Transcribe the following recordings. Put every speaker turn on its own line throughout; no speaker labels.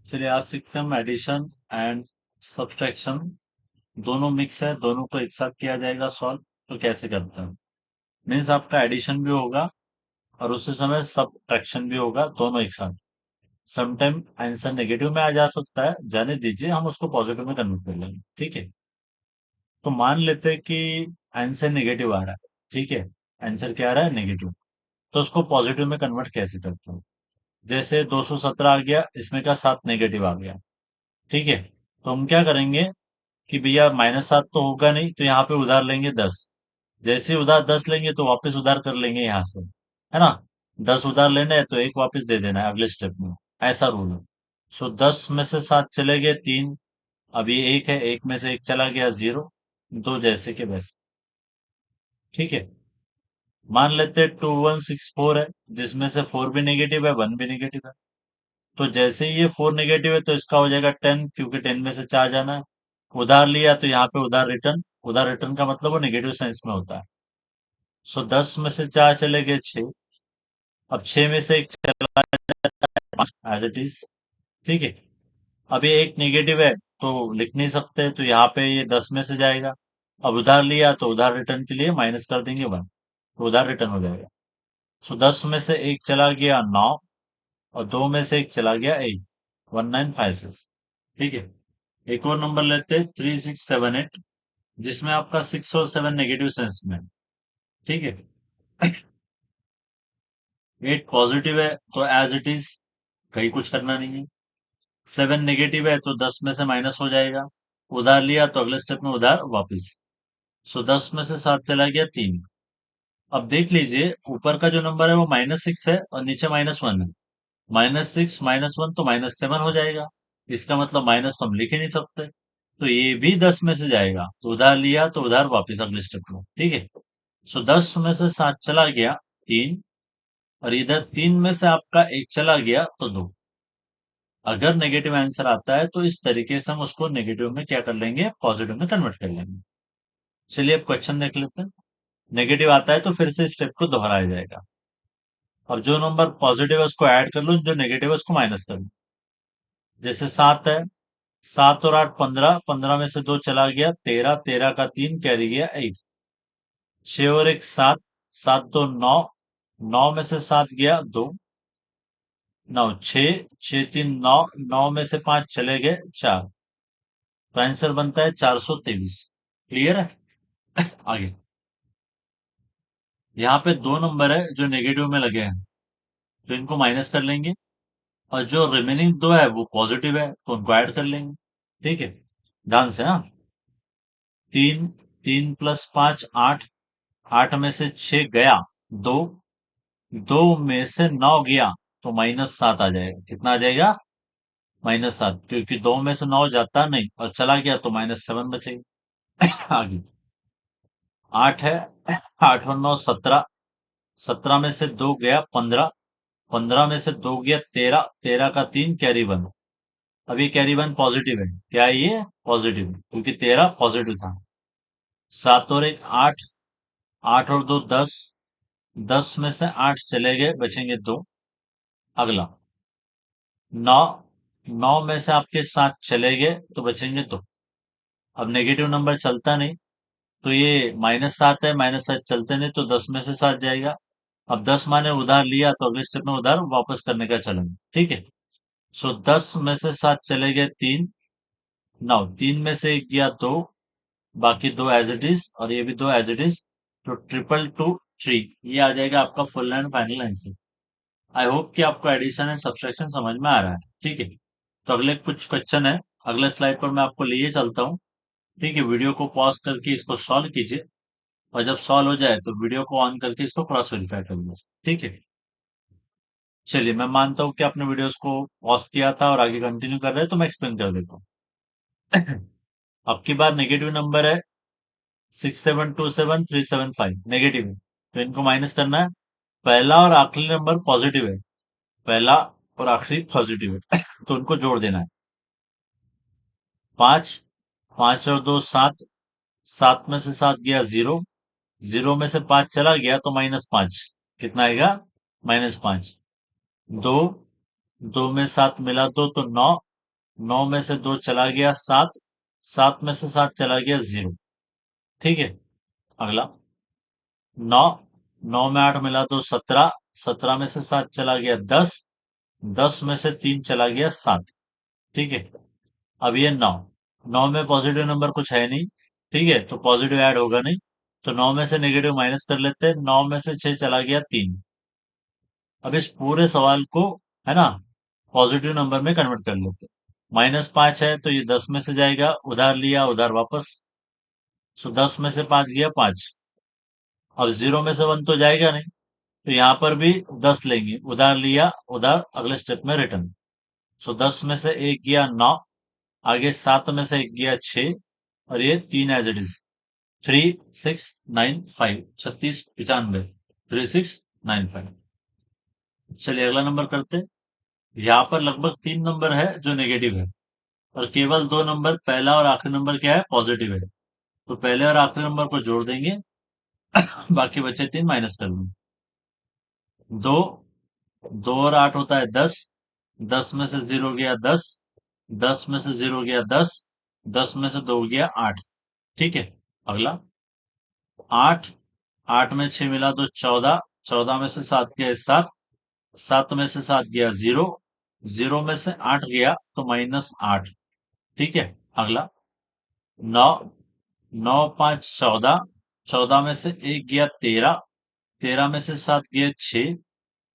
चलिए आज सीखते हैं हम एडिशन एंड सब्सट्रैक्शन। दोनों मिक्स है, दोनों को एक साथ किया जाएगा सॉल्व। तो कैसे करते हैं? मीन्स आपका एडिशन भी होगा और उसी समय सब्ट्रैक्शन भी होगा, दोनों एक साथ। समटाइम आंसर नेगेटिव में आ जा सकता है, जाने दीजिए, हम उसको पॉजिटिव में कन्वर्ट कर लेंगे। ठीक है, तो मान लेते हैं कि आंसर नेगेटिव आ रहा है। ठीक है, आंसर क्या आ रहा है? नेगेटिव। तो उसको पॉजिटिव में कन्वर्ट कैसे करते हैं? जैसे 217 आ गया, इसमें का 7 नेगेटिव आ गया। ठीक है, तो हम क्या करेंगे कि भैया -7 तो होगा नहीं, तो यहाँ पे उधार लेंगे 10। जैसे ही उधार 10 लेंगे तो वापस उधार कर लेंगे यहाँ से, है ना? 10 उधार लेना है तो एक वापस दे देना है अगले स्टेप में। ऐसा रूल है। सो 10 में से 7 चले गए 3। अब ये एक है, एक में से एक चला गया 0। दो जैसे के वैसे। ठीक है, मान लेते हैं 2164 है, जिसमें से 4 भी नेगेटिव है, 1 भी नेगेटिव है। तो जैसे ही ये 4 नेगेटिव है तो इसका हो जाएगा 10, क्योंकि 10 में से 4 जाना है। उधार लिया तो यहाँ पे उधार रिटर्न। उधार रिटर्न का मतलब वो नेगेटिव साइंस में होता है। सो 10 में से 4 चले गए 6। अब 6 में से एक चला एज इट इज। ठीक है, अब ये एक नेगेटिव है तो लिख नहीं सकते, तो यहाँ पे ये 10 में से जाएगा। अब उधार लिया तो उधार रिटर्न के लिए माइनस कर देंगे 1, तो उधार रिटर्न हो जाएगा। सो 10 में से एक चला गया 9, और 2 में से एक चला गया 8। 1956। ठीक है, एक और नंबर लेते हैं 3678, जिसमें आपका 6 और 7 नेगेटिव सेंस में है। ठीक है, 8 पॉजिटिव है तो एज इट इज, कहीं कुछ करना नहीं है। 7 नेगेटिव है तो 10 में से माइनस हो जाएगा। उधार लिया तो अगले स्टेप में उधार वापस। सो 10 में से 7 चला गया 3। अब देख लीजिए, ऊपर का जो नंबर है वो -6 है और नीचे -1 है। -6 -1 तो -7 हो जाएगा। इसका मतलब माइनस तो हम लिख ही नहीं सकते, तो ये भी 10 में से जाएगा। तो उधार लिया तो उधार वापस अगले स्टेप में। ठीक है, सो 10 में से 7 चला गया 3, और इधर 3 में से आपका एक चला गया तो 2। अगर नेगेटिव आंसर आता है तो इस तरीके से हम उसको नेगेटिव में क्या कर लेंगे? पॉजिटिव में कन्वर्ट कर लेंगे। चलिए अब क्वेश्चन देख लेते हैं। नेगेटिव आता है तो फिर से स्टेप को दोहराया जाएगा, और जो नंबर पॉजिटिव है उसको ऐड कर लो, जो नेगेटिव है उसको माइनस कर लो। जैसे 7 है, 7 और 8 15, 15 में से 2 चला गया 13, 13 का 3 कैरी गया 8। 6 और 1 7, 7 2 9, 9 में से 7 गया 2। 9 6, 6 3 9, 9 में से 5 चले गए 4। तो आंसर बनता है 423। क्लियर है? आगे यहाँ पे दो नंबर है जो नेगेटिव में लगे हैं, तो इनको माइनस कर लेंगे, और जो रिमेनिंग दो है वो पॉजिटिव है तो उनको ऐड कर लेंगे। ठीक है, ध्यान से। हाँ, 3, 3 + 5 8, 8 में से 6 गया 2, 2 में से 9 गया तो -7 आ जाएगा। कितना आ जाएगा? -7, क्योंकि 2 में से 9 जाता नहीं और चला गया तो -7 बचेगा। आगे 8 है, 8 और 9 17, 17 में से 2 गया 15, 15 में से 2 गया 13, 13 का 3 कैरी 1। अब ये कैरी 1 पॉजिटिव है। क्या है ये? पॉजिटिव है, क्योंकि 13 पॉजिटिव था। 7 और 1 8, 8 और 2 10, 10 में से 8 चले गए, बचेंगे 2। अगला 9, 9 में से आपके 7 चले गए तो बचेंगे 2। अब नेगेटिव नंबर चलता नहीं, तो ये -7 है, -7 चलते नहीं तो 10 में से 7 जाएगा। अब 10 माने उधार लिया तो अगले स्टेप में उधार वापस करने का चलन। ठीक है, सो 10 में से 7 चले गए 3। 9 3 में से 1 गया 2, बाकी 2 एज इट इज, और ये भी 2 एज इट इज। तो 222 3 ये आ जाएगा आपका full and final answer. I hope कि आपको एडिशन एंड सब्सट्रैक्शन समझ में आ रहा है। ठीक है, तो अगले कुछ क्वेश्चन है, अगले स्लाइड पर मैं आपको लिए चलता हूँ। ठीक है, वीडियो को पॉज करके इसको सॉल्व कीजिए, और जब सॉल्व हो जाए तो वीडियो को ऑन करके इसको क्रॉस वेरीफाई कर लो। ठीक है, चलिए मैं मानता हूँ कि आपने वीडियोस को पॉज किया था और आगे कंटिन्यू कर रहे हैं, तो मैं एक्सप्लेन कर देता हूँ। अब की बार नेगेटिव नंबर है 6727375, नेगेटिव है, तो इनको माइनस करना है। पहला और आखिरी नंबर पॉजिटिव है, पहला और आखिरी पॉजिटिव है, तो उनको जोड़ देना है। 5, 5 और 2 7, 7 में से 7 गया 0, 0 में से 5 चला गया तो -5। कितना आएगा? -5। 2, 2 में 7 मिला 2 तो 9, 9 में से 2 चला गया 7, 7 में से 7 चला गया 0। ठीक है। अगला 9, 9 में 8 मिला तो 17, 17 में से 7 चला गया 10, 10 में से 3 चला गया 7। ठीक है। अब ये 9, 9 में पॉजिटिव नंबर कुछ है नहीं। ठीक है, तो पॉजिटिव ऐड होगा नहीं। तो 9 में से नेगेटिव माइनस कर लेते हैं। 9 में से 6 चला गया 3। अब इस पूरे सवाल को, है ना, पॉजिटिव नंबर में कन्वर्ट कर लेते हैं। -5 है तो ये 10 में से जाएगा, उधार लिया उधार वापस। सो 10 में से 5 गया 5। अब 0 में से 1 तो जाएगा नहीं, तो यहाँ पर भी 10 लेंगे, उधार लिया उधार, अगले स्टेप में रिटर्न। सो 10 में से 1 गया 9, आगे 7 में से 1 गया 6, और ये 3 एज इट इज। 3695, 3695, 3695। चलिए अगला नंबर करते हैं। यहाँ पर लगभग 3 नंबर है जो नेगेटिव है, और केवल 2 नंबर, पहला और आखिरी नंबर क्या है, पॉजिटिव है। तो पहले और आखिरी नंबर को जोड़ देंगे, बाकी बचे 3 माइनस कर देंगे। 2, 2 और 8 होता है 10, 10 में से 0 गया 10, 10 में से 0 गया 10, 10 में से 2 गया 8। ठीक है। अगला 8, 8 में 6 मिला तो 14, 14 में से 7 गया 7, 7 में से 7 गया 0, 0 में से 8 गया तो -8। ठीक है। अगला 9, 9 5 14, 14 में से 1 गया 13, 13 में से 7 गया 6,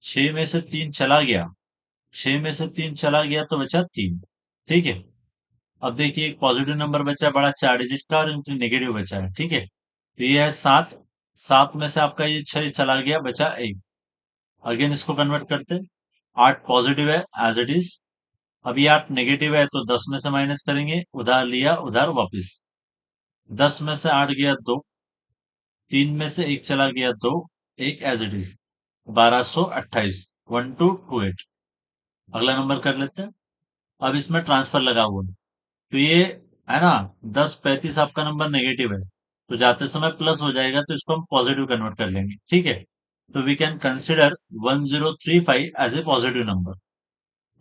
6 में से 3 चला गया, 6 में से 3 चला गया तो बचा 3। ठीक है। अब देखिए एक पॉजिटिव नंबर बचा है बड़ा 4 डिजिट का, और इनकी नेगेटिव बचा है। ठीक है, तो ये है 7, 7 में से आपका ये 6 चला गया, बचा 1। अगेन इसको कन्वर्ट करते, 8 पॉजिटिव है एज इट इज। अभी 8 नेगेटिव है तो 10 में से माइनस करेंगे, उधार लिया उधार वापिस। 10 में से 8 गया 2, 3 में से 1 चला गया 2, 1 एज इट इज। 1228, 1228। अगला नंबर कर लेते हैं। अब इसमें ट्रांसफर लगा हुआ है, तो ये, है ना, 1035 आपका नंबर नेगेटिव है, तो जाते समय प्लस हो जाएगा, तो इसको हम पॉजिटिव कन्वर्ट कर लेंगे। ठीक है, तो we can consider 1035 as a positive number.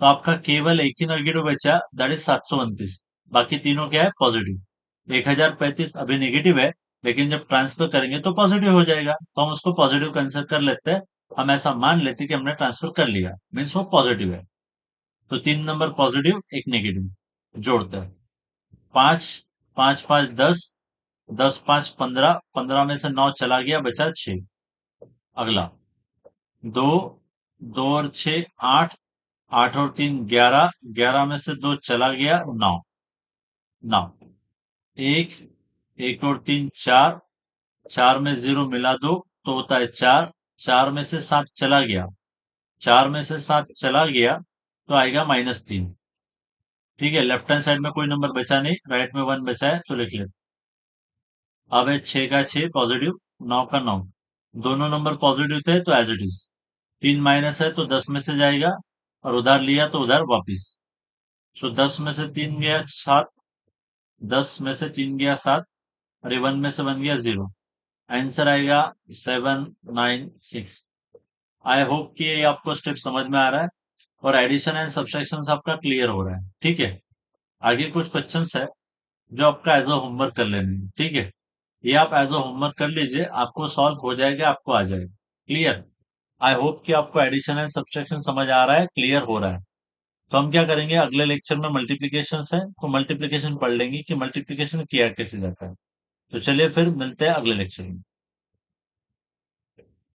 तो आपका केवल एक ही नेगेटिव बचा, दैट इज 729। बाकी तीनों क्या है, पॉजिटिव। 1035 अभी नेगेटिव है, लेकिन जब ट्रांसफर करेंगे तो पॉजिटिव हो जाएगा, तो हम उसको पॉजिटिव कंसिडर कर लेते हैं। हम ऐसा मान लेते हैं कि हमने ट्रांसफर कर लिया, मीन्स वो पॉजिटिव है। तो 3 नंबर पॉजिटिव, एक नेगेटिव, जोड़ते हैं। 5, 5 5 10, 10 5 15, 15 में से 9 चला गया, बचा 6। अगला 2, 2 और 6 8, 8 और 3 11, 11 में से 2 चला गया 9, 9। 1, 1 और 3 4, 4 में 0 मिला दो तो होता है 4, 4 में से 7 चला गया, 4 में से 7 चला गया तो आएगा -3। ठीक है, लेफ्ट हैंड साइड में कोई नंबर बचा नहीं, राइट में 1 बचा है तो लिख लेते। अब है 6 का 6 पॉजिटिव, 9 का 9, दोनों नंबर पॉजिटिव थे तो एज इट इज। 3 माइनस है तो 10 में से जाएगा, और उधार लिया तो उधार वापिस। सो 10 में से 3 गया 7, 10 में से 3 गया 7, और 1 में से 1 गया 0। आंसर आएगा 796। आई होप कि ये आपको स्टेप समझ में आ रहा है, और एडिशन एंड सब्सट्रैक्शन आपका क्लियर हो रहा है। ठीक है, आगे कुछ क्वेश्चंस है जो आपका एज अ होमवर्क कर लेने हैं। ठीक है, ये आप एज अ होमवर्क कर लीजिए, आपको सॉल्व हो जाएगा, आपको आ जाएगा। क्लियर। आई होप कि आपको एडिशन एंड सब्सट्रैक्शन समझ आ रहा है, क्लियर हो रहा है। तो हम क्या करेंगे, अगले लेक्चर में मल्टीप्लीकेशन है, तो मल्टीप्लीकेशन पढ़ लेंगे कि मल्टीप्लीकेशन किया कैसे जाता है। तो चलिए फिर मिलते हैं अगले लेक्चर में।